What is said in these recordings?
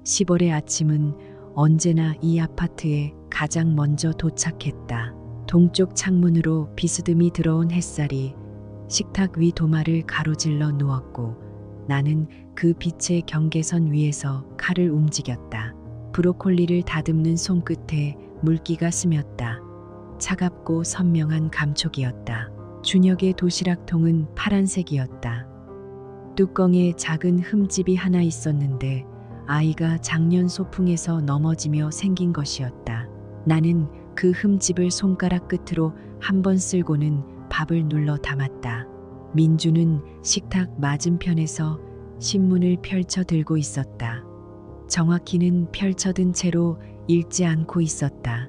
10월의 아침은 언제나 이 아파트에 가장 먼저 도착했다. 동쪽 창문으로 비스듬히 들어온 햇살이 식탁 위 도마를 가로질러 누웠고 나는 그 빛의 경계선 위에서 칼을 움직였다. 브로콜리를 다듬는 손끝에 물기가 스쳤다. 차갑고 선명한 감촉이었다. 준혁의 도시락통은 파란색이었다. 뚜껑에 작은 흠집이 하나 있었는데 아이가 작년 소풍에서 넘어지며 생긴 것이었다. 나는 그 흠집을 손가락 끝으로 한 번 쓸고는 밥을 눌러 담았다. 민주는 식탁 맞은편에서 신문을 펼쳐 들고 있었다. 정확히는 펼쳐든 채로 읽지 않고 있었다.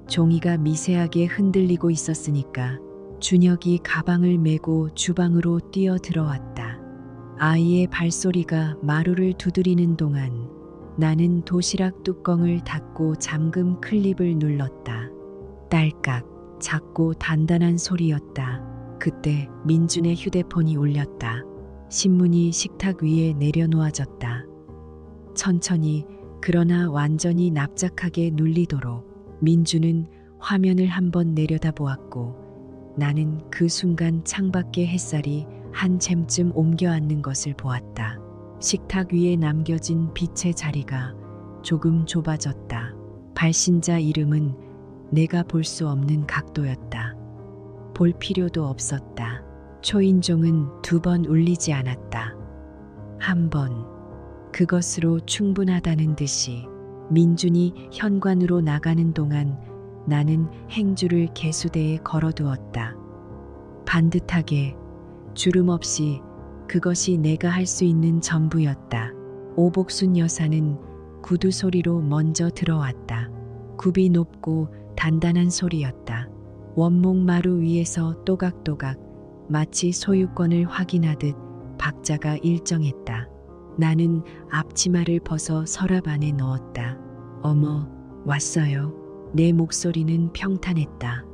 종이가 미세하게 흔들리고 있었으니까 준혁이 가방을 메고 주방으로 뛰어 들어왔다. 아이의 발소리가 마루를 두드리는 동안 나는 도시락 뚜껑을 닫고 잠금 클립을 눌렀다. 딸깍, 작고 단단한 소리였다. 그때 민준의 휴대폰이 울렸다. 신문이 식탁 위에 내려놓아졌다. 천천히 그러나 완전히 납작하게 눌리도록 민주는 화면을 한번 내려다보았고 나는 그 순간 창밖의 햇살이 한 잼쯤 옮겨 앉는 것을 보았다. 식탁 위에 남겨진 빛의 자리가 조금 좁아졌다. 발신자 이름은 내가 볼 수 없는 각도였다. 볼 필요도 없었다. 초인종은 2번 울리지 않았다. 한 번. 그것으로 충분하다는 듯이 민준이 현관으로 나가는 동안 나는 행주를 개수대에 걸어두었다. 반듯하게 주름 없이 그것이 내가 할 수 있는 전부였다. 오복순 여사는 구두 소리로 먼저 들어왔다. 굽이 높고 단단한 소리였다. 원목 마루 위에서 또각또각 마치 소유권을 확인하듯 박자가 일정했다. 나는 앞치마를 벗어 서랍 안에 넣었다. 어머, 왔어요. 내 목소리는 평탄했다.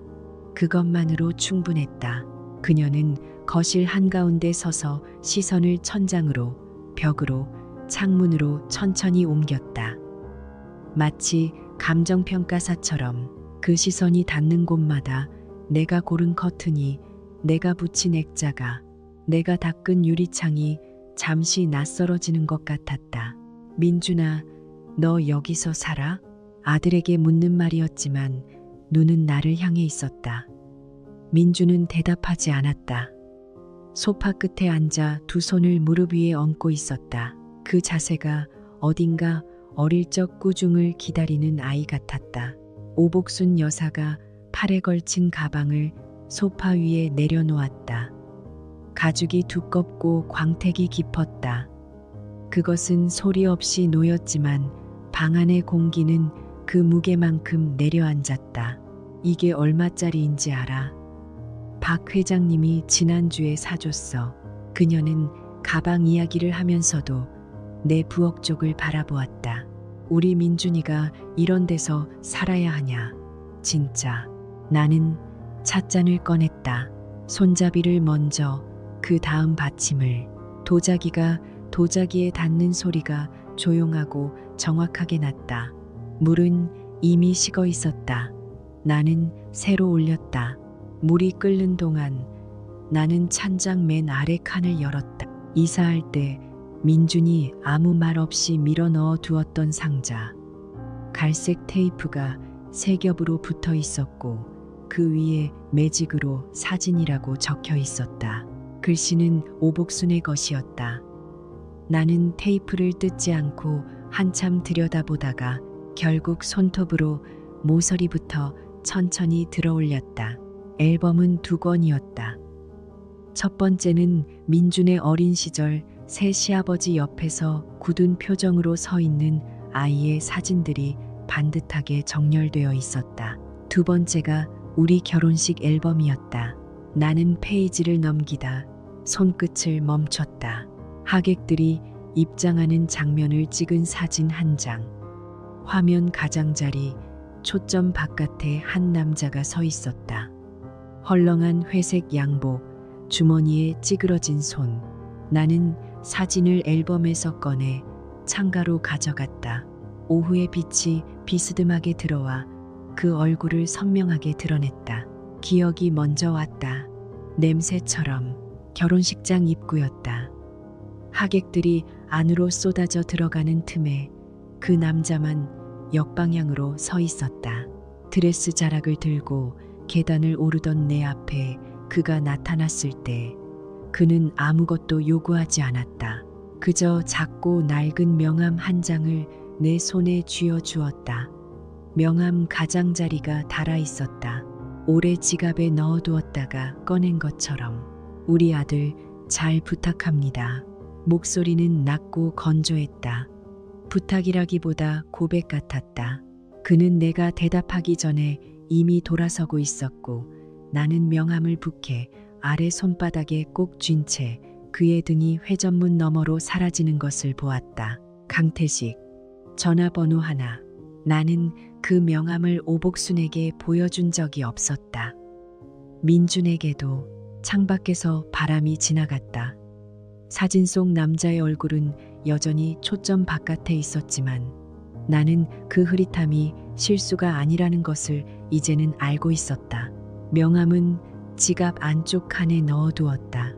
그것만으로 충분했다. 그녀는 거실 한가운데 서서 시선을 천장으로, 벽으로, 창문으로 천천히 옮겼다. 마치 감정평가사처럼 그 시선이 닿는 곳마다 내가 고른 커튼이, 내가 붙인 액자가, 내가 닦은 유리창이 잠시 낯설어지는 것 같았다. 민준아, 너 여기서 살아? 아들에게 묻는 말이었지만 눈은 나를 향해 있었다. 민준은 대답하지 않았다. 소파 끝에 앉아 두 손을 무릎 위에 얹고 있었다. 그 자세가 어딘가 어릴 적 꾸중을 기다리는 아이 같았다. 오복순 여사가 팔에 걸친 가방을 소파 위에 내려놓았다. 가죽이 두껍고 광택이 깊었다. 그것은 소리 없이 놓였지만 방 안의 공기는 그 무게만큼 내려앉았다. 이게 얼마짜리인지 알아? 박 회장님이 지난주에 사줬어. 그녀는 가방 이야기를 하면서도 내 부엌 쪽을 바라보았다. 우리 민준이가 이런 데서 살아야 하냐. 진짜. 나는 찻잔을 꺼냈다. 손잡이를 먼저, 그 다음 받침을. 도자기가 도자기에 닿는 소리가 조용하고 정확하게 났다. 물은 이미 식어 있었다. 나는 새로 올렸다. 물이 끓는 동안 나는 찬장 맨 아래 칸을 열었다. 이사할 때 민준이 아무 말 없이 밀어 넣어 두었던 상자. 갈색 테이프가 세 겹으로 붙어 있었고 그 위에 매직으로 사진이라고 적혀 있었다. 글씨는 오복순의 것이었다. 나는 테이프를 뜯지 않고 한참 들여다보다가 결국 손톱으로 모서리부터 천천히 들어 올렸다. 앨범은 2권이었다. 첫 번째는 민준의 어린 시절 새 시아버지 옆에서 굳은 표정으로 서 있는 아이의 사진들이 반듯하게 정렬되어 있었다. 두 번째가 우리 결혼식 앨범이었다. 나는 페이지를 넘기다 손끝을 멈췄다. 하객들이 입장하는 장면을 찍은 사진 한 장. 화면 가장자리 초점 바깥에 한 남자가 서 있었다. 헐렁한 회색 양복, 주머니에 찌그러진 손. 나는 사진을 앨범에서 꺼내 창가로 가져갔다. 오후의 빛이 비스듬하게 들어와 그 얼굴을 선명하게 드러냈다. 기억이 먼저 왔다. 냄새처럼. 결혼식장 입구였다. 하객들이 안으로 쏟아져 들어가는 틈에 그 남자만 역방향으로 서 있었다. 드레스 자락을 들고 계단을 오르던 내 앞에 그가 나타났을 때 그는 아무것도 요구하지 않았다. 그저 작고 낡은 명함 한 장을 내 손에 쥐어 주었다. 명함 가장자리가 닳아 있었다. 오래 지갑에 넣어두었다가 꺼낸 것처럼. 우리 아들 잘 부탁합니다. 목소리는 낮고 건조했다. 부탁이라기보다 고백 같았다. 그는 내가 대답하기 전에 이미 돌아서고 있었고 나는 명함을 북해 아래 손바닥에 꼭 쥔 채 그의 등이 회전문 너머로 사라지는 것을 보았다. 강태식. 전화번호 하나. 나는 그 명함을 오복순에게 보여준 적이 없었다. 민준에게도. 창밖에서 바람이 지나갔다. 사진 속 남자의 얼굴은 여전히 초점 바깥에 있었지만 나는 그 흐릿함이 실수가 아니라는 것을 이제는 알고 있었다. 명함은 지갑 안쪽 칸에 넣어두었다.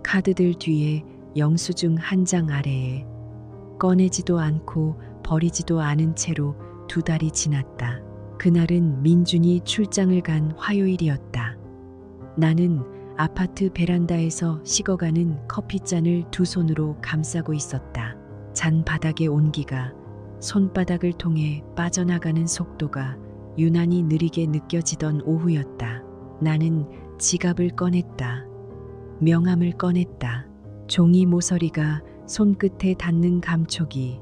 카드들 뒤에 영수증 한 장 아래에. 꺼내지도 않고 버리지도 않은 채로 2달이 지났다. 그날은 민준이 출장을 간 화요일이었다. 나는 아파트 베란다에서 식어가는 커피잔을 두 손으로 감싸고 있었다. 잔 바닥의 온기가 손바닥을 통해 빠져나가는 속도가 유난히 느리게 느껴지던 오후였다. 나는 지갑을 꺼냈다. 명함을 꺼냈다. 종이 모서리가 손끝에 닿는 감촉이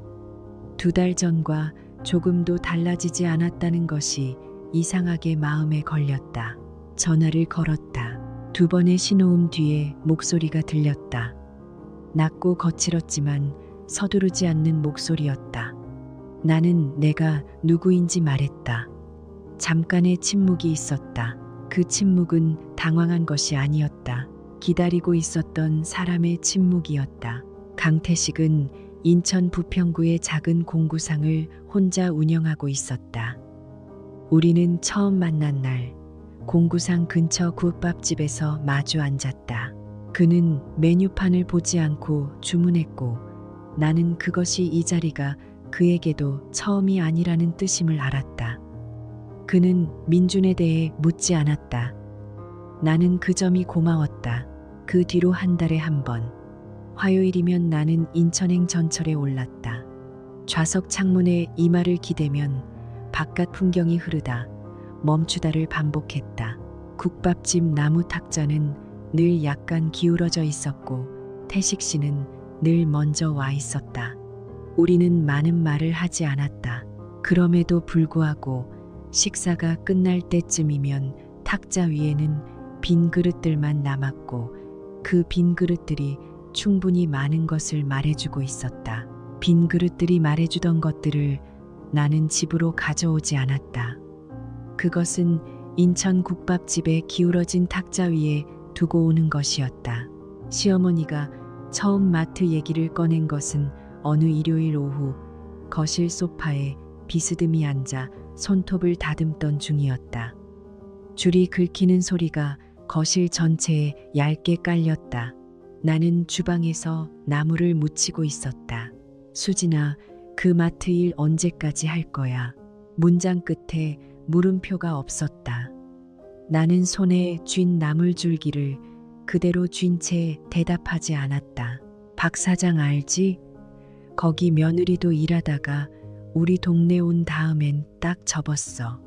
2달 전과 조금도 달라지지 않았다는 것이 이상하게 마음에 걸렸다. 전화를 걸었다. 2번의 신호음 뒤에 목소리가 들렸다. 낮고 거칠었지만 서두르지 않는 목소리였다. 나는 내가 누구인지 말했다. 잠깐의 침묵이 있었다. 그 침묵은 당황한 것이 아니었다. 기다리고 있었던 사람의 침묵이었다. 강태식은 인천 부평구의 작은 공구상을 혼자 운영하고 있었다. 우리는 처음 만난 날 공구상 근처 국밥집에서 마주 앉았다. 그는 메뉴판을 보지 않고 주문했고 나는 그것이 이 자리가 그에게도 처음이 아니라는 뜻임을 알았다. 그는 민준에 대해 묻지 않았다. 나는 그 점이 고마웠다. 그 뒤로 한 달에 한 번. 화요일이면 나는 인천행 전철에 올랐다. 좌석 창문에 이마를 기대면 바깥 풍경이 흐르다 멈추다를 반복했다. 국밥집 나무 탁자는 늘 약간 기울어져 있었고 태식 씨는 늘 먼저 와 있었다. 우리는 많은 말을 하지 않았다. 그럼에도 불구하고 식사가 끝날 때쯤이면 탁자 위에는 빈 그릇들만 남았고 그 빈 그릇들이 충분히 많은 것을 말해주고 있었다. 빈 그릇들이 말해주던 것들을 나는 집으로 가져오지 않았다. 그것은 인천 국밥집의 기울어진 탁자 위에 두고 오는 것이었다. 시어머니가 처음 마트 얘기를 꺼낸 것은 어느 일요일 오후 거실 소파에 비스듬히 앉아 손톱을 다듬던 중이었다. 줄이 긁히는 소리가 거실 전체에 얇게 깔렸다. 나는 주방에서 나무를 묻히고 있었다. 수진아, 그 마트 일 언제까지 할 거야? 문장 끝에 물음표가 없었다. 나는 손에 쥔 나물줄기를 그대로 쥔 채 대답하지 않았다. 박 사장 알지? 거기 며느리도 일하다가 우리 동네 온 다음엔 딱 접었어.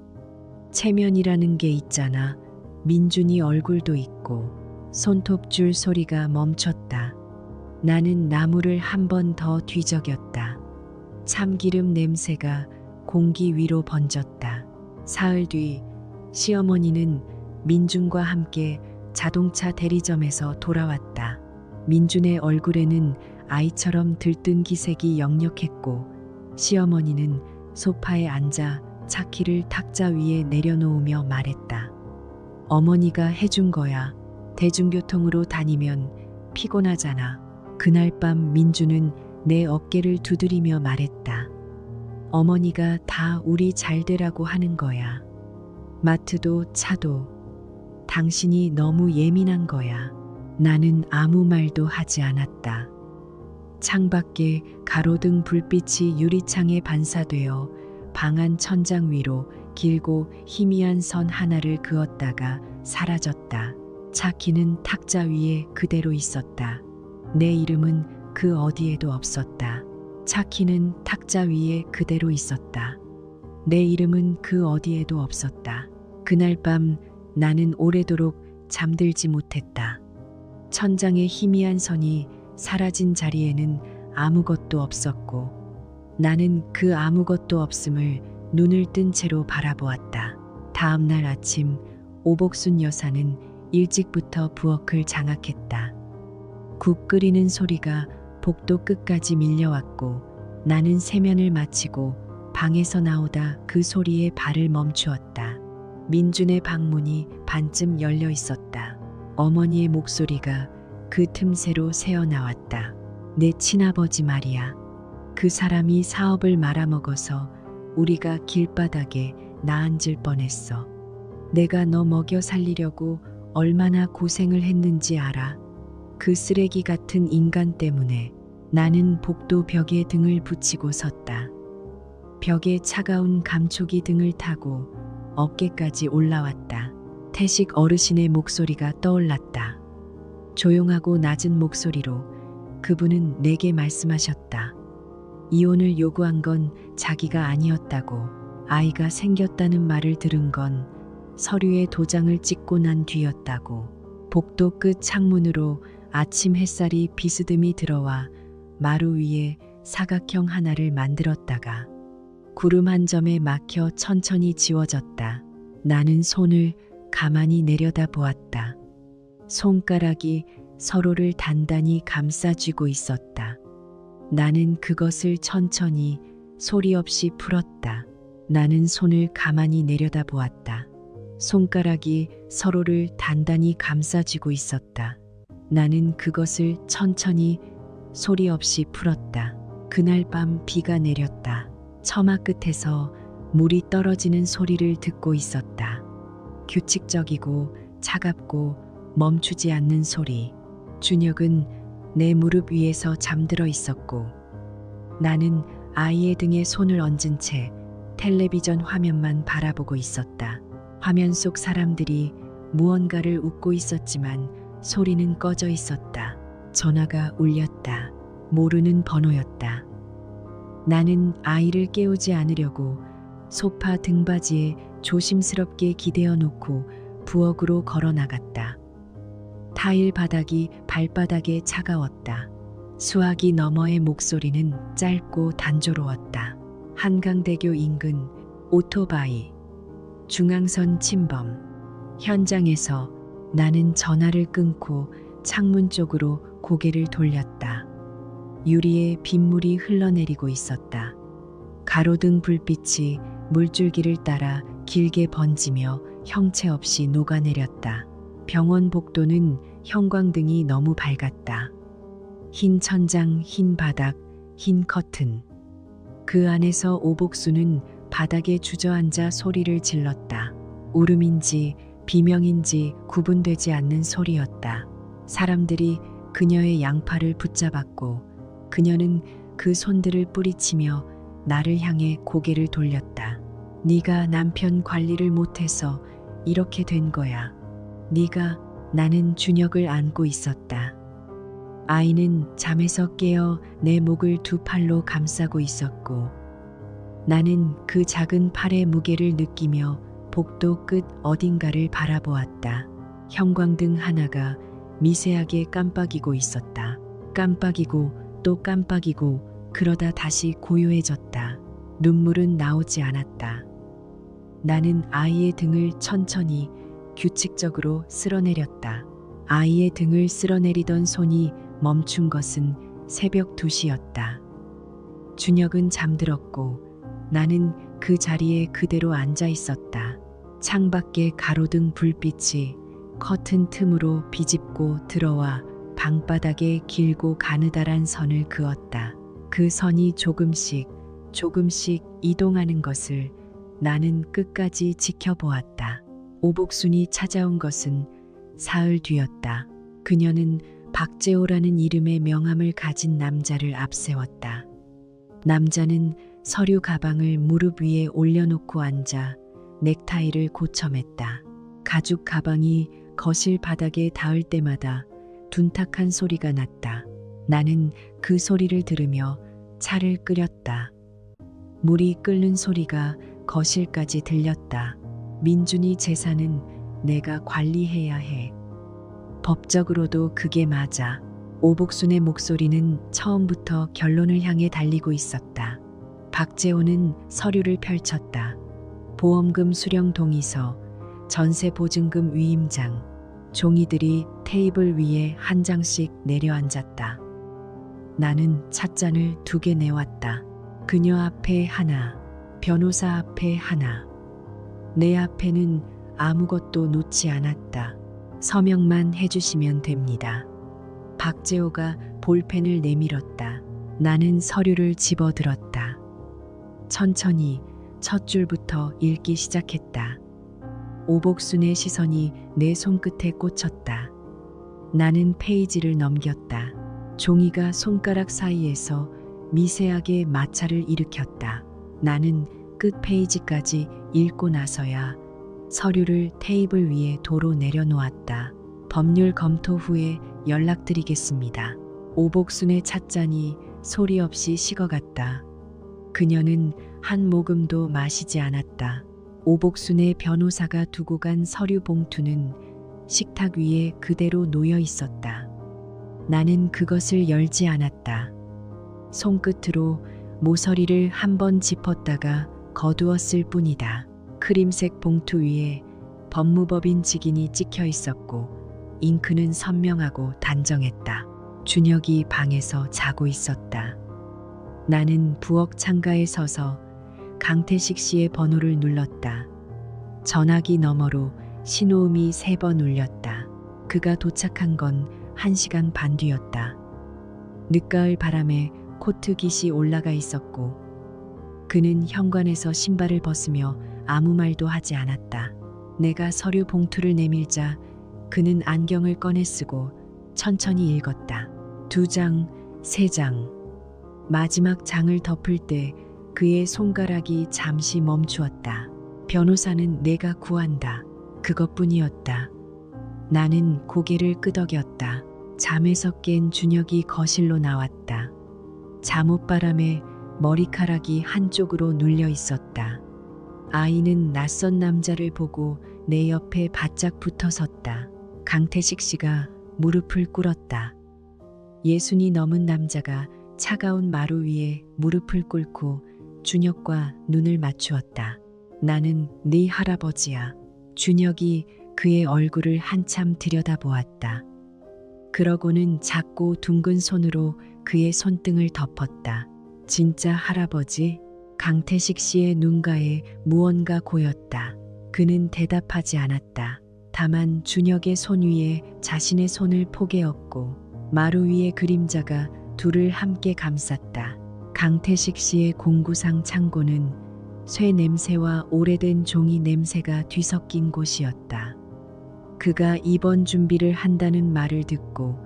체면이라는 게 있잖아. 민준이 얼굴도 있고. 손톱줄 소리가 멈췄다. 나는 나무를 한 번 더 뒤적였다. 참기름 냄새가 공기 위로 번졌다. 사흘 뒤 시어머니는 민준과 함께 자동차 대리점에서 돌아왔다. 민준의 얼굴에는 아이처럼 들뜬 기색이 역력했고 시어머니는 소파에 앉아 차키를 탁자 위에 내려놓으며 말했다. 어머니가 해준 거야. 대중교통으로 다니면 피곤하잖아. 그날 밤 민준은 내 어깨를 두드리며 말했다. 어머니가 다 우리 잘 되라고 하는 거야. 마트도 차도 당신이 너무 예민한 거야. 나는 아무 말도 하지 않았다. 창밖에 가로등 불빛이 유리창에 반사되어 방 안 천장 위로 길고 희미한 선 하나를 그었다가 사라졌다. 차키는 탁자 위에 그대로 있었다. 내 이름은 그 어디에도 없었다. 차키는 탁자 위에 그대로 있었다. 내 이름은 그 어디에도 없었다. 그날 밤 나는 오래도록 잠들지 못했다. 천장의 희미한 선이 사라진 자리에는 아무것도 없었고 나는 그 아무것도 없음을 눈을 뜬 채로 바라보았다. 다음 날 아침 오복순 여사는 일찍부터 부엌을 장악했다. 국 끓이는 소리가 복도 끝까지 밀려왔고 나는 세면을 마치고 방에서 나오다 그 소리에 발을 멈추었다. 민준의 방문이 반쯤 열려 있었다. 어머니의 목소리가 그 틈새로 새어나왔다. 내 친아버지 말이야. 그 사람이 사업을 말아먹어서 우리가 길바닥에 나앉을 뻔했어. 내가 너 먹여 살리려고 얼마나 고생을 했는지 알아? 그 쓰레기 같은 인간 때문에. 나는 복도 벽에 등을 붙이고 섰다. 벽에 차가운 감촉이 등을 타고 어깨까지 올라왔다. 태식 어르신의 목소리가 떠올랐다. 조용하고 낮은 목소리로 그분은 내게 말씀하셨다. 이혼을 요구한 건 자기가 아니었다고. 아이가 생겼다는 말을 들은 건 서류에 도장을 찍고 난 뒤였다고. 복도 끝 창문으로 아침 햇살이 비스듬히 들어와 마루 위에 사각형 하나를 만들었다가 구름 한 점에 막혀 천천히 지워졌다. 나는 손을 가만히 내려다 보았다. 손가락이 서로를 단단히 감싸쥐고 있었다. 나는 그것을 천천히 소리 없이 풀었다. 나는 손을 가만히 내려다 보았다. 손가락이 서로를 단단히 감싸쥐고 있었다. 나는 그것을 천천히 소리 없이 풀었다. 그날 밤 비가 내렸다. 처마 끝에서 물이 떨어지는 소리를 듣고 있었다. 규칙적이고 차갑고 멈추지 않는 소리. 준혁은 내 무릎 위에서 잠들어 있었고 나는 아이의 등에 손을 얹은 채 텔레비전 화면만 바라보고 있었다. 화면 속 사람들이 무언가를 웃고 있었지만 소리는 꺼져 있었다. 전화가 울렸다. 모르는 번호였다. 나는 아이를 깨우지 않으려고 소파 등받이에 조심스럽게 기대어 놓고 부엌으로 걸어 나갔다. 타일 바닥이 발바닥에 차가웠다. 수화기 너머의 목소리는 짧고 단조로웠다. 한강대교 인근 오토바이 중앙선 침범. 현장에서 나는 전화를 끊고 창문 쪽으로 고개를 돌렸다. 유리에 빗물이 흘러내리고 있었다. 가로등 불빛이 물줄기를 따라 길게 번지며 형체 없이 녹아내렸다. 병원 복도는 형광등이 너무 밝았다. 흰 천장, 흰 바닥, 흰 커튼. 그 안에서 오복수는 바닥에 주저앉아 소리를 질렀다. 울음인지 비명인지 구분되지 않는 소리였다. 사람들이 그녀의 양팔을 붙잡았고 그녀는 그 손들을 뿌리치며 나를 향해 고개를 돌렸다. 네가 남편 관리를 못해서 이렇게 된 거야. 네가. 나는 준혁을 안고 있었다. 아이는 잠에서 깨어 내 목을 두 팔로 감싸고 있었고 나는 그 작은 팔의 무게를 느끼며 복도 끝 어딘가를 바라보았다. 형광등 하나가 미세하게 깜빡이고 있었다. 깜빡이고 또 깜빡이고 그러다 다시 고요해졌다. 눈물은 나오지 않았다. 나는 아이의 등을 천천히 규칙적으로 쓸어내렸다. 아이의 등을 쓸어내리던 손이 멈춘 것은 새벽 2시였다. 준혁은 잠들었고 나는 그 자리에 그대로 앉아 있었다. 창밖에 가로등 불빛이 커튼 틈으로 비집고 들어와 방바닥에 길고 가느다란 선을 그었다. 그 선이 조금씩 이동하는 것을 나는 끝까지 지켜보았다. 오복순이 찾아온 것은 사흘 뒤였다. 그녀는 박재호라는 이름의 명함을 가진 남자를 앞세웠다. 남자는 서류 가방을 무릎 위에 올려놓고 앉아 넥타이를 고쳐맸다. 가죽 가방이 거실 바닥에 닿을 때마다 둔탁한 소리가 났다. 나는 그 소리를 들으며 차를 끓였다. 물이 끓는 소리가 거실까지 들렸다. 민준이 재산은 내가 관리해야 해. 법적으로도 그게 맞아. 오복순의 목소리는 처음부터 결론을 향해 달리고 있었다. 박재호는 서류를 펼쳤다. 보험금 수령 동의서, 전세 보증금 위임장, 종이들이 테이블 위에 한 장씩 내려앉았다. 나는 찻잔을 2개 내왔다. 그녀 앞에 하나, 변호사 앞에 하나. 내 앞에는 아무것도 놓지 않았다. 서명만 해주시면 됩니다. 박재호가 볼펜을 내밀었다. 나는 서류를 집어들었다. 천천히 첫 줄부터 읽기 시작했다. 오복순의 시선이 내 손끝에 꽂혔다. 나는 페이지를 넘겼다. 종이가 손가락 사이에서 미세하게 마찰을 일으켰다. 나는 끝 페이지까지 읽고 나서야 서류를 테이블 위에 도로 내려놓았다. 법률 검토 후에 연락드리겠습니다. 오복순의 찻잔이 소리 없이 식어갔다. 그녀는 한 모금도 마시지 않았다. 오복순의 변호사가 두고 간 서류 봉투는 식탁 위에 그대로 놓여 있었다. 나는 그것을 열지 않았다. 손끝으로 모서리를 한번 짚었다가 거두었을 뿐이다. 크림색 봉투 위에 법무법인 직인이 찍혀 있었고 잉크는 선명하고 단정했다. 준혁이 방에서 자고 있었다. 나는 부엌 창가에 서서 강태식 씨의 번호를 눌렀다. 전화기 너머로 신호음이 3번 울렸다. 그가 도착한 건 1시간 반 뒤였다. 늦가을 바람에 코트깃이 올라가 있었고 그는 현관에서 신발을 벗으며 아무 말도 하지 않았다. 내가 서류 봉투를 내밀자 그는 안경을 꺼내 쓰고 천천히 읽었다. 2장, 3장. 마지막 장을 덮을 때 그의 손가락이 잠시 멈추었다. 변호사는 내가 구한다. 그것뿐이었다. 나는 고개를 끄덕였다. 잠에서 깬 준혁이 거실로 나왔다. 잠옷바람에 머리카락이 한쪽으로 눌려 있었다. 아이는 낯선 남자를 보고 내 옆에 바짝 붙어 섰다. 강태식 씨가 무릎을 꿇었다. 60이 넘은 남자가 차가운 마루 위에 무릎을 꿇고 준혁과 눈을 맞추었다. 나는 네 할아버지야. 준혁이 그의 얼굴을 한참 들여다보았다. 그러고는 작고 둥근 손으로 그의 손등을 덮었다. 진짜 할아버지? 강태식 씨의 눈가에 무언가 고였다. 그는 대답하지 않았다. 다만 준혁의 손 위에 자신의 손을 포개었고 마루 위의 그림자가 둘을 함께 감쌌다. 강태식 씨의 공구상 창고는 쇠 냄새와 오래된 종이 냄새가 뒤섞인 곳이었다. 그가 입원 준비를 한다는 말을 듣고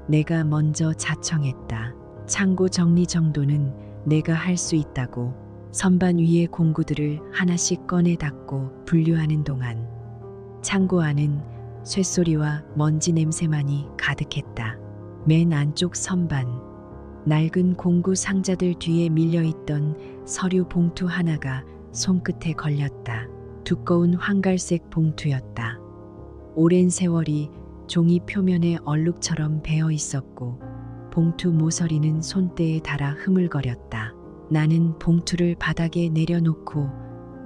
내가 먼저 자청했다. 창고 정리 정도는 내가 할 수 있다고. 선반 위의 공구들을 하나씩 꺼내 닫고 분류하는 동안 창고 안은 쇳소리와 먼지 냄새만이 가득했다. 맨 안쪽 선반, 낡은 공구 상자들 뒤에 밀려있던 서류 봉투 하나가 손끝에 걸렸다. 두꺼운 황갈색 봉투였다. 오랜 세월이 종이 표면에 얼룩처럼 배어 있었고 봉투 모서리는 손때에 닳아 흐물거렸다. 나는 봉투를 바닥에 내려놓고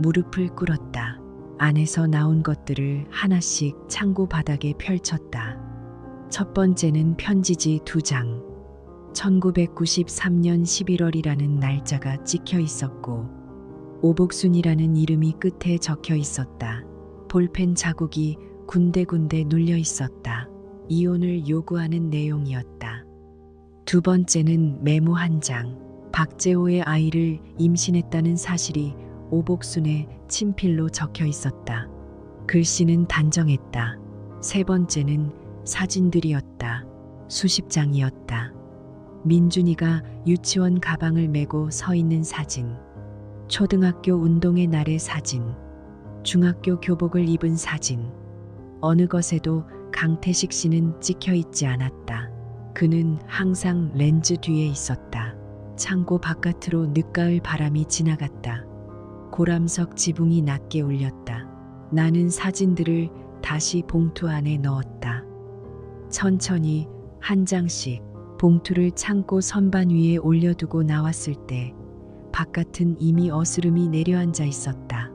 무릎을 꿇었다. 안에서 나온 것들을 하나씩 창고 바닥에 펼쳤다. 첫 번째는 편지지 2장. 1993년 11월이라는 날짜가 찍혀 있었고 오복순이라는 이름이 끝에 적혀 있었다. 볼펜 자국이 군데군데 눌려 있었다. 이혼을 요구하는 내용이었다. 두 번째는 메모 1장. 박재호의 아이를 임신했다는 사실이 오복순의 친필로 적혀 있었다. 글씨는 단정했다. 세 번째는 사진들이었다. 수십 장이었다. 민준이가 유치원 가방을 메고 서 있는 사진, 초등학교 운동회 날의 사진, 중학교 교복을 입은 사진, 어느 것에도 강태식 씨는 찍혀 있지 않았다. 그는 항상 렌즈 뒤에 있었다. 창고 바깥으로 늦가을 바람이 지나갔다. 고람석 지붕이 낮게 울렸다. 나는 사진들을 다시 봉투 안에 넣었다. 천천히 한 장씩 봉투를 창고 선반 위에 올려두고 나왔을 때 바깥은 이미 어스름이 내려앉아 있었다.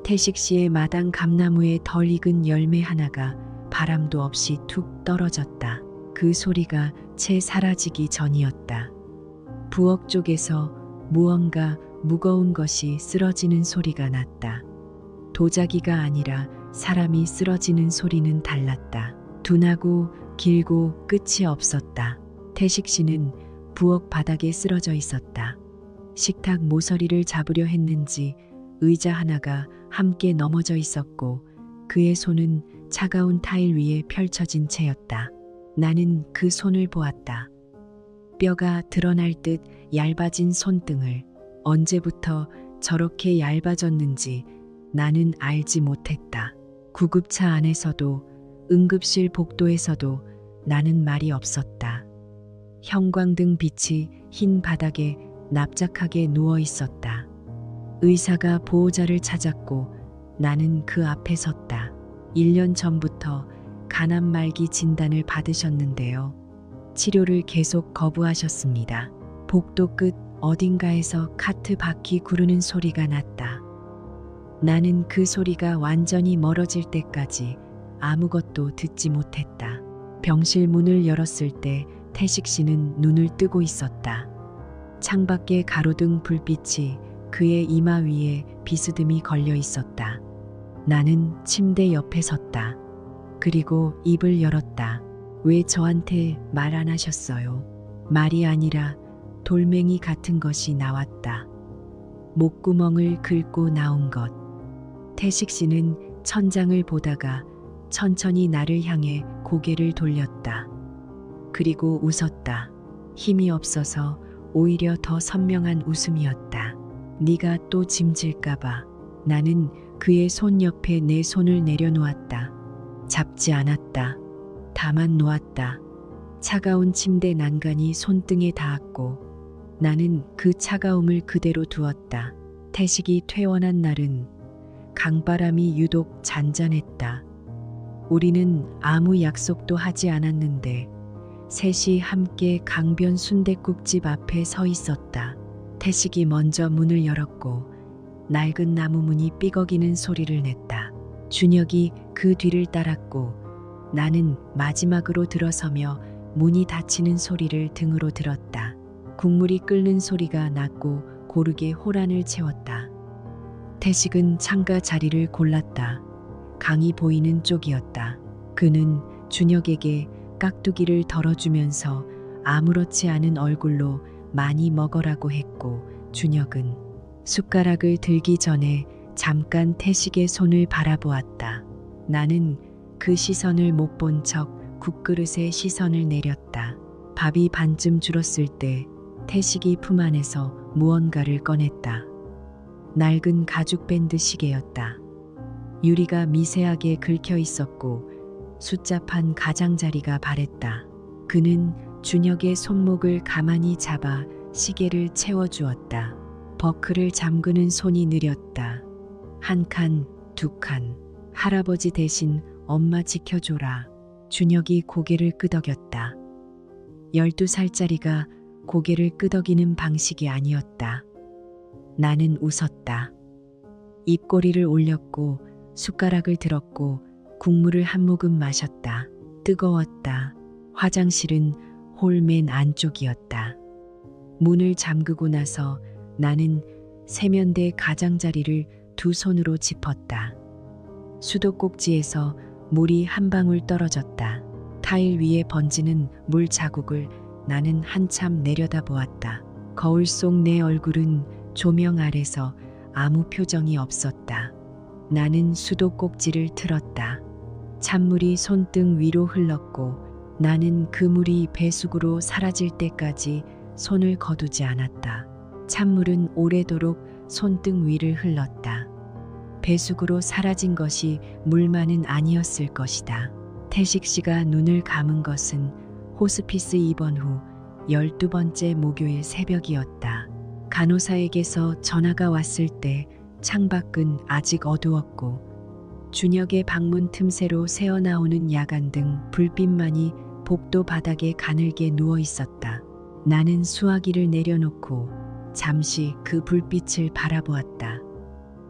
태식 씨의 마당 감나무에 덜 익은 열매 하나가 바람도 없이 툭 떨어졌다. 그 소리가 채 사라지기 전이었다. 부엌 쪽에서 무언가 무거운 것이 쓰러지는 소리가 났다. 도자기가 아니라 사람이 쓰러지는 소리는 달랐다. 둔하고 길고 끝이 없었다. 태식 씨는 부엌 바닥에 쓰러져 있었다. 식탁 모서리를 잡으려 했는지 의자 하나가 함께 넘어져 있었고 그의 손은 차가운 타일 위에 펼쳐진 채였다. 나는 그 손을 보았다. 뼈가 드러날 듯 얇아진 손등을. 언제부터 저렇게 얇아졌는지 나는 알지 못했다. 구급차 안에서도 응급실 복도에서도 나는 말이 없었다. 형광등 빛이 흰 바닥에 납작하게 누워 있었다. 의사가 보호자를 찾았고 나는 그 앞에 섰다. 1년 전부터 간암 말기 진단을 받으셨는데요. 치료를 계속 거부하셨습니다. 복도 끝 어딘가에서 카트 바퀴 구르는 소리가 났다. 나는 그 소리가 완전히 멀어질 때까지 아무것도 듣지 못했다. 병실 문을 열었을 때 태식 씨는 눈을 뜨고 있었다. 창밖에 가로등 불빛이 그의 이마 위에 비스듬히 걸려 있었다. 나는 침대 옆에 섰다. 그리고 입을 열었다. 왜 저한테 말 안 하셨어요? 말이 아니라 돌멩이 같은 것이 나왔다. 목구멍을 긁고 나온 것. 태식 씨는 천장을 보다가 천천히 나를 향해 고개를 돌렸다. 그리고 웃었다. 힘이 없어서 오히려 더 선명한 웃음이었다. 네가 또 짐질까봐. 나는 그의 손 옆에 내 손을 내려놓았다. 잡지 않았다. 다만 놓았다. 차가운 침대 난간이 손등에 닿았고 나는 그 차가움을 그대로 두었다. 태식이 퇴원한 날은 강바람이 유독 잔잔했다. 우리는 아무 약속도 하지 않았는데 셋이 함께 강변 순댓국집 앞에 서 있었다. 태식이 먼저 문을 열었고 낡은 나무 문이 삐걱이는 소리를 냈다. 준혁이 그 뒤를 따랐고 나는 마지막으로 들어서며 문이 닫히는 소리를 등으로 들었다. 국물이 끓는 소리가 났고 고르게 호란을 채웠다. 태식은 창가 자리를 골랐다. 강이 보이는 쪽이었다. 그는 준혁에게 깍두기를 덜어주면서 아무렇지 않은 얼굴로 많이 먹으라고 했고 준혁은 숟가락을 들기 전에 잠깐 태식의 손을 바라보았다. 나는 그 시선을 못 본 척 국그릇에 시선을 내렸다. 밥이 반쯤 줄었을 때 태식이 품 안에서 무언가를 꺼냈다. 낡은 가죽 밴드 시계였다. 유리가 미세하게 긁혀 있었고 숫자판 가장자리가 바랬다. 그는 준혁의 손목을 가만히 잡아 시계를 채워주었다. 버클을 잠그는 손이 느렸다. 한 칸, 두 칸. 할아버지 대신 엄마 지켜줘라. 준혁이 고개를 끄덕였다. 12살짜리가 고개를 끄덕이는 방식이 아니었다. 나는 웃었다. 입꼬리를 올렸고 숟가락을 들었고 국물을 한 모금 마셨다. 뜨거웠다. 화장실은 홀 맨 안쪽이었다. 문을 잠그고 나서 나는 세면대 가장자리를 두 손으로 짚었다. 수도꼭지에서 물이 한 방울 떨어졌다. 타일 위에 번지는 물 자국을 나는 한참 내려다보았다. 거울 속 내 얼굴은 조명 아래서 아무 표정이 없었다. 나는 수도꼭지를 틀었다. 찬물이 손등 위로 흘렀고 나는 그 물이 배수구로 사라질 때까지 손을 거두지 않았다. 찬물은 오래도록 손등 위를 흘렀다. 배수구로 사라진 것이 물만은 아니었을 것이다. 태식 씨가 눈을 감은 것은 호스피스 입원 후 12번째 목요일 새벽이었다. 간호사에게서 전화가 왔을 때 창밖은 아직 어두웠고 준혁의 방문 틈새로 새어나오는 야간 등 불빛만이 복도 바닥에 가늘게 누워 있었다. 나는 수화기를 내려놓고 잠시 그 불빛을 바라보았다.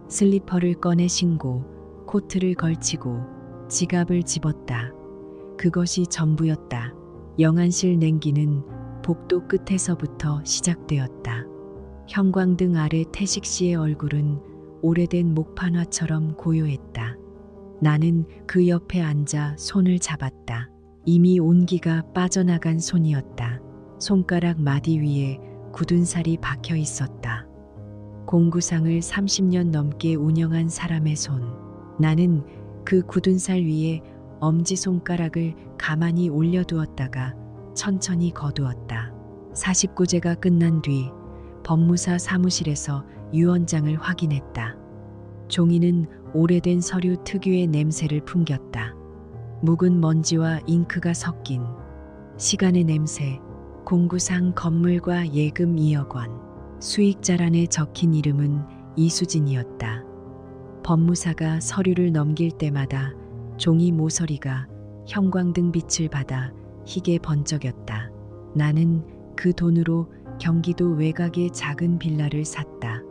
슬리퍼를 꺼내 신고 코트를 걸치고 지갑을 집었다. 그것이 전부였다. 영안실 냉기는 복도 끝에서부터 시작되었다. 형광등 아래 태식 씨의 얼굴은 오래된 목판화처럼 고요했다. 나는 그 옆에 앉아 손을 잡았다. 이미 온기가 빠져나간 손이었다. 손가락 마디 위에 굳은 살이 박혀 있었다. 공구상을 30년 넘게 운영한 사람의 손. 나는 그 굳은 살 위에 엄지손가락을 가만히 올려두었다가 천천히 거두었다. 49제가 끝난 뒤 법무사 사무실에서 유언장을 확인했다. 종이는 오래된 서류 특유의 냄새를 풍겼다. 묵은 먼지와 잉크가 섞인 시간의 냄새. 공구상 건물과 예금 2억 원. 수익자란에 적힌 이름은 이수진이었다. 법무사가 서류를 넘길 때마다 종이 모서리가 형광등 빛을 받아 희게 번쩍였다. 나는 그 돈으로 경기도 외곽의 작은 빌라를 샀다.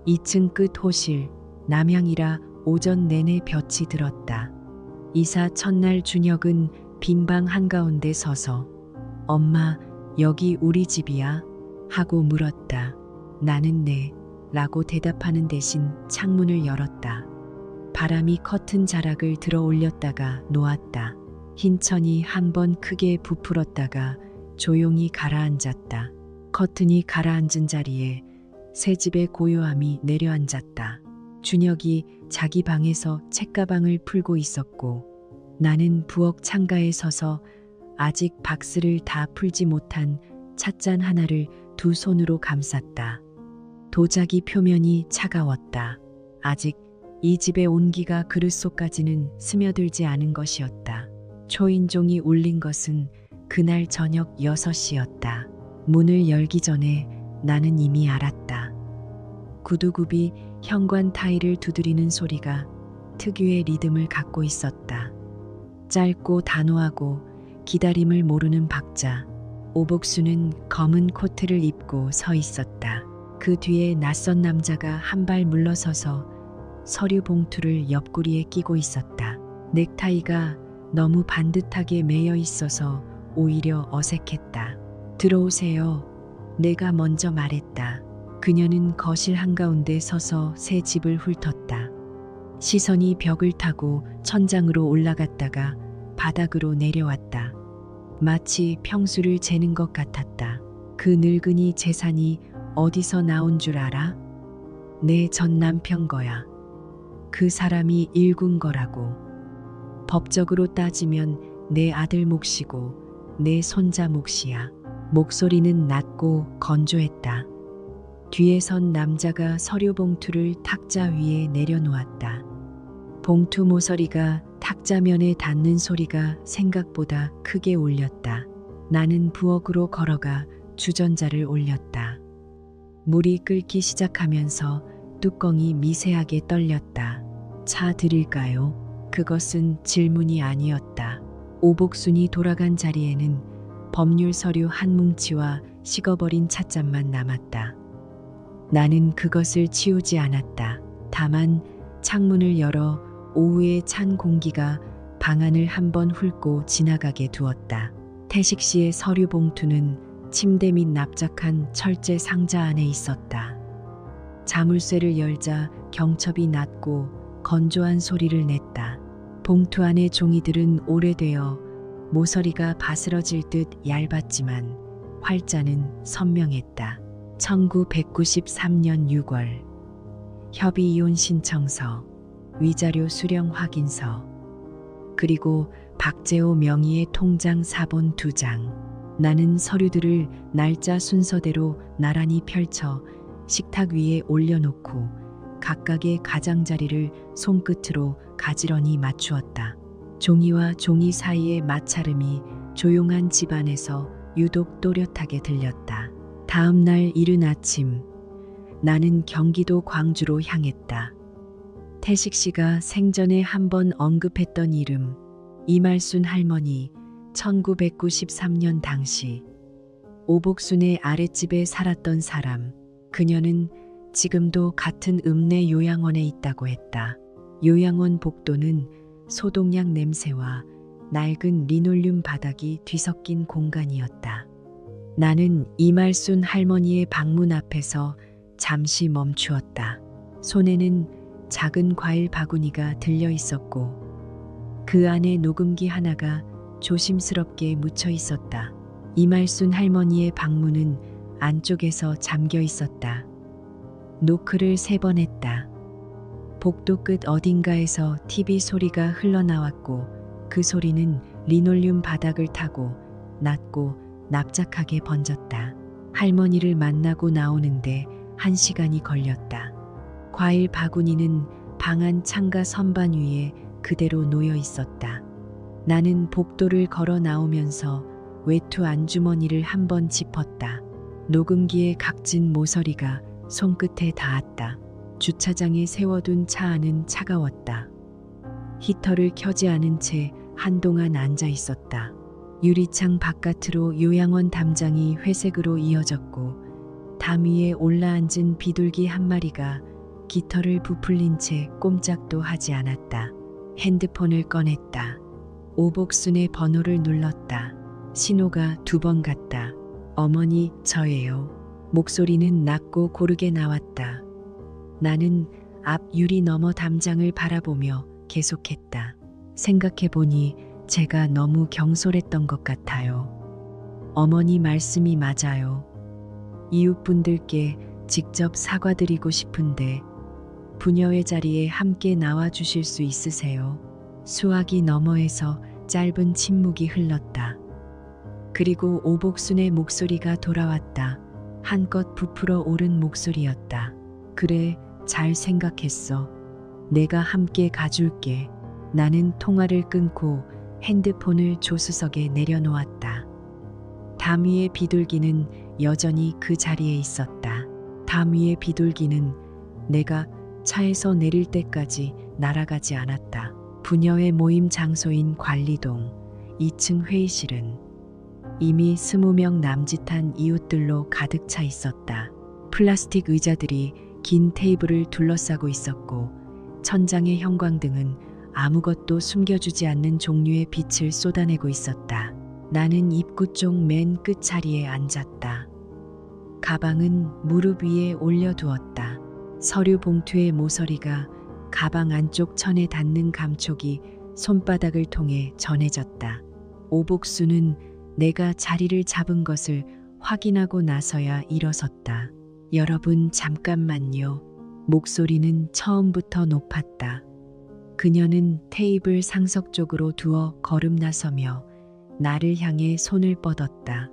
2층 끝 호실, 남향이라 오전 내내 볕이 들었다. 이사 첫날 준혁은 빈 방 한가운데 서서 "엄마, 여기 우리 집이야?" 하고 물었다. 나는 "네" 라고 대답하는 대신 창문을 열었다. 바람이 커튼 자락을 들어 올렸다가 놓았다. 흰 천이 한 번 크게 부풀었다가 조용히 가라앉았다. 커튼이 가라앉은 자리에 새 집의 고요함이 내려앉았다. 준혁이 자기 방에서 책가방을 풀고 있었고 나는 부엌 창가에 서서 아직 박스를 다 풀지 못한 찻잔 하나를 두 손으로 감쌌다. 도자기 표면이 차가웠다. 아직 이 집의 온기가 그릇 속까지는 스며들지 않은 것이었다. 초인종이 울린 것은 그날 저녁 6시였다. 문을 열기 전에 나는 이미 알았다. 구두굽이 현관 타일을 두드리는 소리가 특유의 리듬을 갖고 있었다. 짧고 단호하고 기다림을 모르는 박자. 오복수는 검은 코트를 입고 서 있었다. 그 뒤에 낯선 남자가 한 발 물러서서 서류 봉투를 옆구리에 끼고 있었다. 넥타이가 너무 반듯하게 매여 있어서 오히려 어색했다. "들어오세요." 내가 먼저 말했다. 그녀는 거실 한가운데 서서 새 집을 훑었다. 시선이 벽을 타고 천장으로 올라갔다가 바닥으로 내려왔다. 마치 평수를 재는 것 같았다. "그 늙은이 재산이 어디서 나온 줄 알아? 내 전 남편 거야. 그 사람이 일군 거라고. 법적으로 따지면 내 아들 몫이고 내 손자 몫이야." 목소리는 낮고 건조했다. 뒤에 선 남자가 서류 봉투를 탁자 위에 내려놓았다. 봉투 모서리가 탁자면에 닿는 소리가 생각보다 크게 울렸다. 나는 부엌으로 걸어가 주전자를 올렸다. 물이 끓기 시작하면서 뚜껑이 미세하게 떨렸다. "차 드릴까요?" 그것은 질문이 아니었다. 오복순이 돌아간 자리에는 법률 서류 한 뭉치와 식어버린 찻잔만 남았다. 나는 그것을 치우지 않았다. 다만 창문을 열어 오후의 찬 공기가 방 안을 한번 훑고 지나가게 두었다. 태식 씨의 서류 봉투는 침대 밑 납작한 철제 상자 안에 있었다. 자물쇠를 열자 경첩이 낮고 건조한 소리를 냈다. 봉투 안의 종이들은 오래되어 모서리가 바스러질 듯 얇았지만 활자는 선명했다. 1993년 6월 협의 이혼 신청서, 위자료 수령 확인서, 그리고 박재호 명의의 통장 사본 2장. 나는 서류들을 날짜 순서대로 나란히 펼쳐 식탁 위에 올려놓고 각각의 가장자리를 손끝으로 가지런히 맞추었다. 종이와 종이 사이의 마찰음이 조용한 집안에서 유독 또렷하게 들렸다. 다음 날 이른 아침, 나는 경기도 광주로 향했다. 태식 씨가 생전에 한 번 언급했던 이름, 이말순 할머니. 1993년 당시 오복순의 아랫집에 살았던 사람. 그녀는 지금도 같은 읍내 요양원에 있다고 했다. 요양원 복도는 소독약 냄새와 낡은 리놀륨 바닥이 뒤섞인 공간이었다. 나는 이말순 할머니의 방문 앞에서 잠시 멈추었다. 손에는 작은 과일 바구니가 들려 있었고 그 안에 녹음기 하나가 조심스럽게 묻혀 있었다. 이말순 할머니의 방문은 안쪽에서 잠겨 있었다. 노크를 3번 했다. 복도 끝 어딘가에서 TV 소리가 흘러나왔고 그 소리는 리놀륨 바닥을 타고 낮고 납작하게 번졌다. 할머니를 만나고 나오는데 1시간이 걸렸다. 과일 바구니는 방 안 창가 선반 위에 그대로 놓여 있었다. 나는 복도를 걸어 나오면서 외투 안주머니를 한번 짚었다. 녹음기의 각진 모서리가 손끝에 닿았다. 주차장에 세워둔 차 안은 차가웠다. 히터를 켜지 않은 채 한동안 앉아 있었다. 유리창 바깥으로 요양원 담장이 회색으로 이어졌고 담 위에 올라앉은 비둘기 한 마리가 깃털을 부풀린 채 꼼짝도 하지 않았다. 핸드폰을 꺼냈다. 오복순의 번호를 눌렀다. 신호가 2번 갔다. 어머니, 저예요. 목소리는 낮고 고르게 나왔다. 나는 앞 유리 너머 담장을 바라보며 계속했다. 생각해보니 제가 너무 경솔했던 것 같아요. 어머니 말씀이 맞아요. 이웃분들께 직접 사과드리고 싶은데 부녀의 자리에 함께 나와주실 수 있으세요? 수화기 너머에서 짧은 침묵이 흘렀다. 그리고 오복순의 목소리가 돌아왔다. 한껏 부풀어 오른 목소리였다. 그래, 잘 생각했어. 내가 함께 가줄게. 나는 통화를 끊고 핸드폰을 조수석에 내려놓았다. 담 위의 비둘기는 여전히 그 자리에 있었다. 담 위의 비둘기는 내가 차에서 내릴 때까지 날아가지 않았다. 부녀의 모임 장소인 관리동 2층 회의실은 이미 20명 남짓한 이웃들로 가득 차 있었다. 플라스틱 의자들이 긴 테이블을 둘러싸고 있었고 천장의 형광등은 아무것도 숨겨주지 않는 종류의 빛을 쏟아내고 있었다. 나는 입구 쪽 맨 끝 자리에 앉았다. 가방은 무릎 위에 올려두었다. 서류 봉투의 모서리가 가방 안쪽 천에 닿는 감촉이 손바닥을 통해 전해졌다. 오복수는 내가 자리를 잡은 것을 확인하고 나서야 일어섰다. 여러분 잠깐만요. 목소리는 처음부터 높았다. 그녀는 테이블 상석 쪽으로 두어 거듭나서며 나를 향해 손을 뻗었다.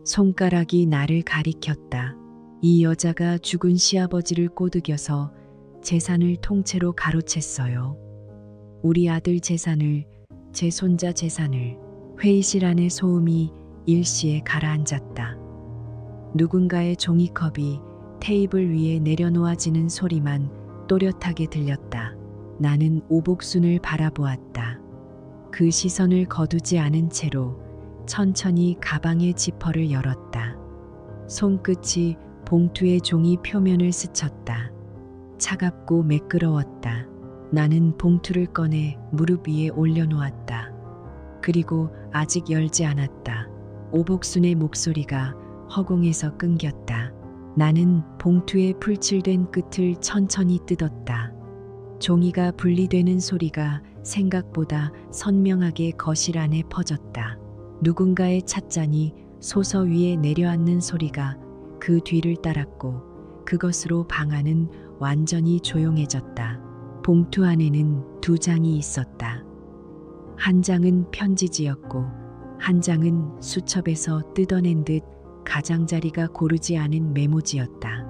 손가락이 나를 가리켰다. 이 여자가 죽은 시아버지를 꼬드겨서 재산을 통째로 가로챘어요. 우리 아들 재산을, 제 손자 재산을. 회의실 안의 소음이 일시에 가라앉았다. 누군가의 종이컵이 테이블 위에 내려놓아지는 소리만 또렷하게 들렸다. 나는 오복순을 바라보았다. 그 시선을 거두지 않은 채로 천천히 가방의 지퍼를 열었다. 손끝이 봉투의 종이 표면을 스쳤다. 차갑고 매끄러웠다. 나는 봉투를 꺼내 무릎 위에 올려놓았다. 그리고 아직 열지 않았다. 오복순의 목소리가 허공에서 끊겼다. 나는 봉투의 풀칠된 끝을 천천히 뜯었다. 종이가 분리되는 소리가 생각보다 선명하게 거실 안에 퍼졌다. 누군가의 찻잔이 소서 위에 내려앉는 소리가 그 뒤를 따랐고 그것으로 방 안은 완전히 조용해졌다. 봉투 안에는 두 장이 있었다. 한 장은 편지지였고 한 장은 수첩에서 뜯어낸 듯 가장자리가 고르지 않은 메모지였다.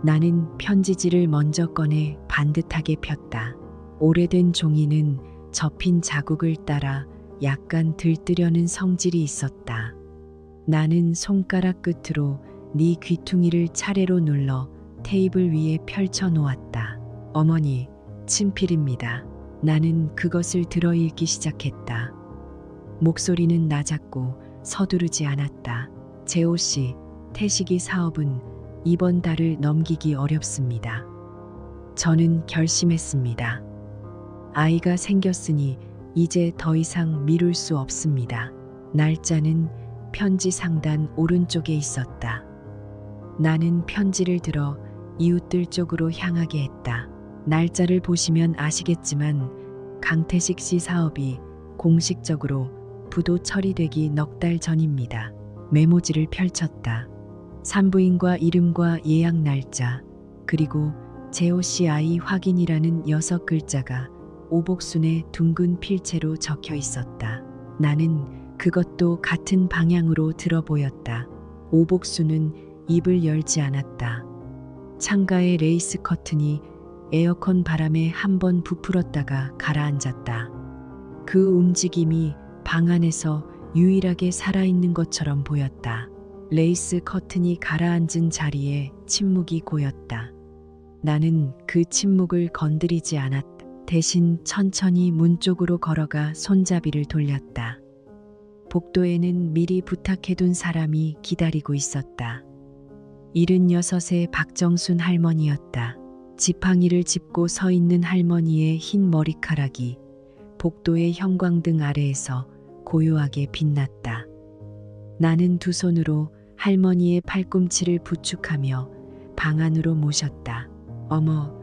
나는 편지지를 먼저 꺼내 반듯하게 폈다. 오래된 종이는 접힌 자국을 따라 약간 들뜨려는 성질이 있었다. 나는 손가락 끝으로 네 귀퉁이를 차례로 눌러 테이블 위에 펼쳐 놓았다. 어머니, 친필입니다. 나는 그것을 들어 읽기 시작했다. 목소리는 낮았고 서두르지 않았다. 재호 씨, 태식이 사업은 이번 달을 넘기기 어렵습니다. 저는 결심했습니다. 아이가 생겼으니 이제 더 이상 미룰 수 없습니다. 날짜는 편지 상단 오른쪽에 있었다. 나는 편지를 들어 이웃들 쪽으로 향하게 했다. 날짜를 보시면 아시겠지만 강태식 씨 사업이 공식적으로 부도 처리되기 넉 달 전입니다. 메모지를 펼쳤다. 산부인과 이름과 예약 날짜, 그리고 재호 씨 아이 확인이라는 6글자가 오복순의 둥근 필체로 적혀 있었다. 나는 그것도 같은 방향으로 들어 보였다. 오복순은 입을 열지 않았다. 창가의 레이스 커튼이 에어컨 바람에 한번 부풀었다가 가라앉았다. 그 움직임이 방 안에서 유일하게 살아있는 것처럼 보였다. 레이스 커튼이 가라앉은 자리에 침묵이 고였다. 나는 그 침묵을 건드리지 않았다. 대신 천천히 문 쪽으로 걸어가 손잡이를 돌렸다. 복도에는 미리 부탁해둔 사람이 기다리고 있었다. 76의 박정순 할머니였다. 지팡이를 짚고 서 있는 할머니의 흰 머리카락이 복도의 형광등 아래에서 고요하게 빛났다. 나는 두 손으로 할머니의 팔꿈치를 부축하며 방 안으로 모셨다. 어머,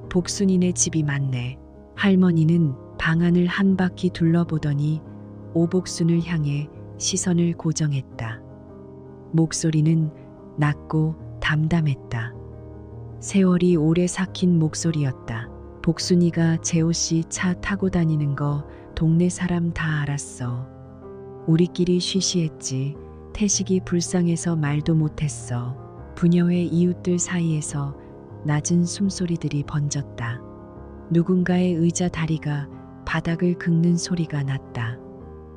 복순이네 집이 맞네. 할머니는 방 안을 한 바퀴 둘러보더니 오복순을 향해 시선을 고정했다. 목소리는 낮고 담담했다. 세월이 오래 삭힌 목소리였다. 복순이가 재호 씨 차 타고 다니는 거 동네 사람 다 알았어. 우리끼리 쉬쉬했지. 태식이 불쌍해서 말도 못했어. 부녀의 이웃들 사이에서 낮은 숨소리들이 번졌다. 누군가의 의자 다리가 바닥을 긁는 소리가 났다.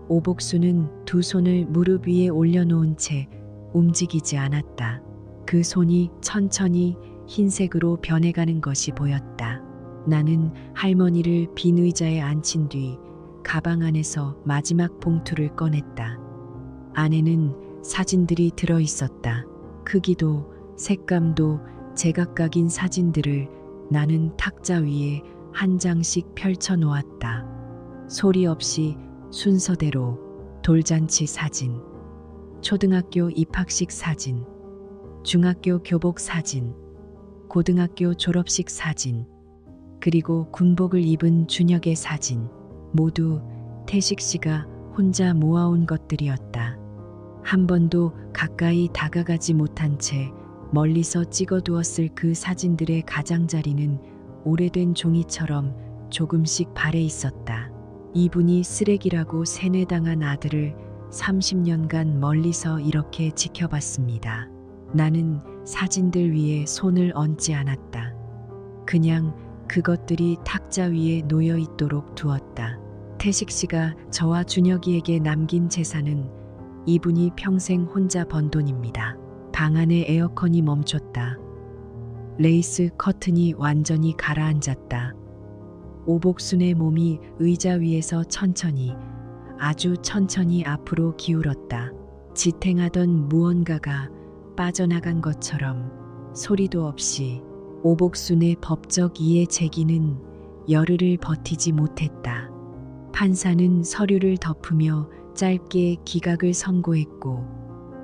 오복수는 두 손을 무릎 위에 올려놓은 채 움직이지 않았다. 그 손이 천천히 흰색으로 변해가는 것이 보였다. 나는 할머니를 빈 의자에 앉힌 뒤 가방 안에서 마지막 봉투를 꺼냈다. 안에는 사진들이 들어 있었다. 크기도 색감도 제각각인 사진들을 나는 탁자 위에 한 장씩 펼쳐 놓았다. 소리 없이 순서대로 돌잔치 사진, 초등학교 입학식 사진, 중학교 교복 사진, 고등학교 졸업식 사진, 그리고 군복을 입은 준혁의 사진, 모두 태식 씨가 혼자 모아온 것들이었다. 한 번도 가까이 다가가지 못한 채 멀리서 찍어두었을 그 사진들의 가장자리는 오래된 종이처럼 조금씩 발해 있었다. 이분이 쓰레기라고 세뇌당한 아들을 30년간 멀리서 이렇게 지켜봤습니다. 나는 사진들 위에 손을 얹지 않았다. 그냥 그것들이 탁자 위에 놓여 있도록 두었다. 태식 씨가 저와 준혁이에게 남긴 재산은 이분이 평생 혼자 번 돈입니다. 방 안의 에어컨이 멈췄다. 레이스 커튼이 완전히 가라앉았다. 오복순의 몸이 의자 위에서 천천히, 아주 천천히 앞으로 기울었다. 지탱하던 무언가가 빠져나간 것처럼 소리도 없이 오복순의 법적 이해 제기는 열흘을 버티지 못했다. 판사는 서류를 덮으며 짧게 기각을 선고했고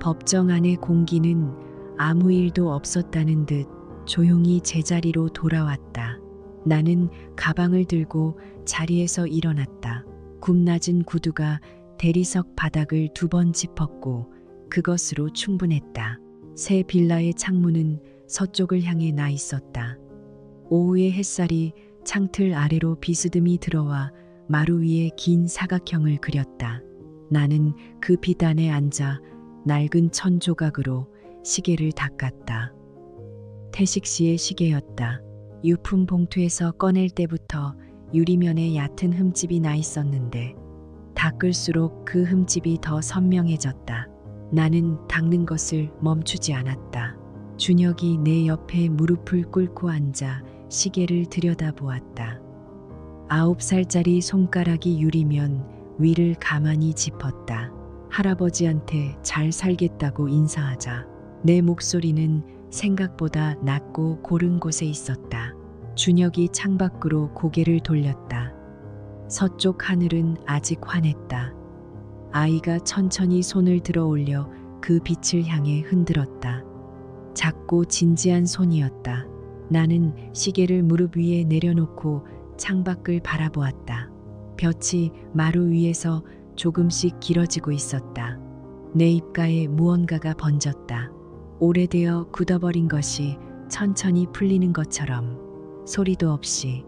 법정 안의 공기는 아무 일도 없었다는 듯 조용히 제자리로 돌아왔다. 나는 가방을 들고 자리에서 일어났다. 굽낮은 구두가 대리석 바닥을 2번 짚었고 그것으로 충분했다. 새 빌라의 창문은 서쪽을 향해 나 있었다. 오후의 햇살이 창틀 아래로 비스듬히 들어와 마루 위에 긴 사각형을 그렸다. 나는 그 빛 안에 앉아 낡은 천 조각으로 시계를 닦았다. 태식 씨의 시계였다. 유품 봉투에서 꺼낼 때부터 유리면에 얕은 흠집이 나 있었는데 닦을수록 그 흠집이 더 선명해졌다. 나는 닦는 것을 멈추지 않았다. 준혁이 내 옆에 무릎을 꿇고 앉아 시계를 들여다보았다. 9살짜리 손가락이 유리면 위를 가만히 짚었다. 할아버지한테 잘 살겠다고 인사하자. 내 목소리는 생각보다 낮고 고른 곳에 있었다. 준혁이 창밖으로 고개를 돌렸다. 서쪽 하늘은 아직 환했다. 아이가 천천히 손을 들어 올려 그 빛을 향해 흔들었다. 작고 진지한 손이었다. 나는 시계를 무릎 위에 내려놓고 창밖을 바라보았다. 볕이 마루 위에서 조금씩 길어지고 있었다. 내 입가에 무언가가 번졌다. 오래되어 굳어버린 것이 천천히 풀리는 것처럼 소리도 없이